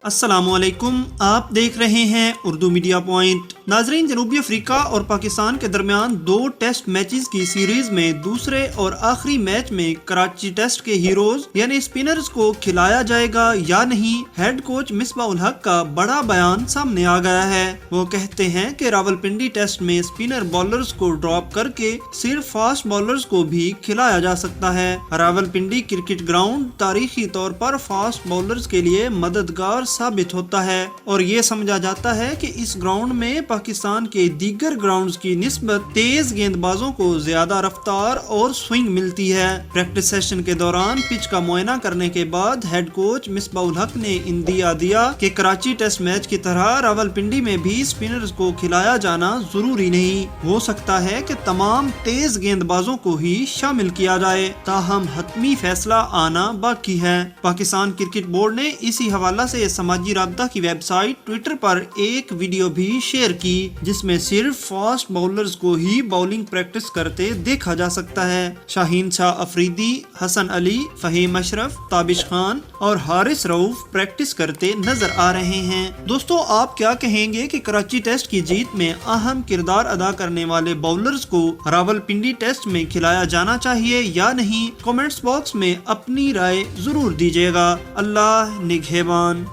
السلام علیکم، آپ دیکھ رہے ہیں اردو میڈیا پوائنٹ۔ ناظرین، جنوبی افریقہ اور پاکستان کے درمیان 2 ٹیسٹ میچز کی سیریز میں دوسرے اور آخری میچ میں کراچی ٹیسٹ کے ہیروز یعنی اسپنرز کو کھلایا جائے گا یا نہیں، ہیڈ کوچ مصباح الحق کا بڑا بیان سامنے آ گیا ہے۔ وہ کہتے ہیں کہ راولپنڈی ٹیسٹ میں اسپنر بولرز کو ڈراپ کر کے صرف فاسٹ بولرز کو بھی کھلایا جا سکتا ہے۔ راولپنڈی کرکٹ گراؤنڈ تاریخی طور پر فاسٹ بولرز کے لیے مددگار ثابت ہوتا ہے اور یہ سمجھا جاتا ہے کہ اس گراؤنڈ میں پاکستان کے دیگر گراؤنڈز کی نسبت تیز گیند بازوں کو زیادہ رفتار اور سوئنگ ملتی ہے۔ پریکٹس سیشن کے دوران پچ کا معائنہ کرنے کے بعد ہیڈ کوچ مصباح الحق نے اندیا دیا کہ کراچی ٹیسٹ میچ کی طرح راولپنڈی میں بھی اسپنرز کو کھلایا جانا ضروری نہیں، ہو سکتا ہے کہ تمام تیز گیند بازوں کو ہی شامل کیا جائے، تاہم حتمی فیصلہ آنا باقی ہے۔ پاکستان کرکٹ بورڈ نے اسی حوالہ سے سماجی رابطہ کی ویب سائٹ ٹویٹر پر ایک ویڈیو بھی شیئر کی جس میں صرف فاسٹ باؤلرز کو ہی باؤلنگ پریکٹس کرتے دیکھا جا سکتا ہے۔ شاہین شاہ افریدی، حسن علی، فہیم اشرف، تابش خان اور حارث رؤوف پریکٹس کرتے نظر آ رہے ہیں۔ دوستو، آپ کیا کہیں گے کہ کراچی ٹیسٹ کی جیت میں اہم کردار ادا کرنے والے باؤلرز کو راولپنڈی ٹیسٹ میں کھلایا جانا چاہیے یا نہیں؟ کمنٹس باکس میں اپنی رائے ضرور دیجیے گا۔ اللہ نگہبان۔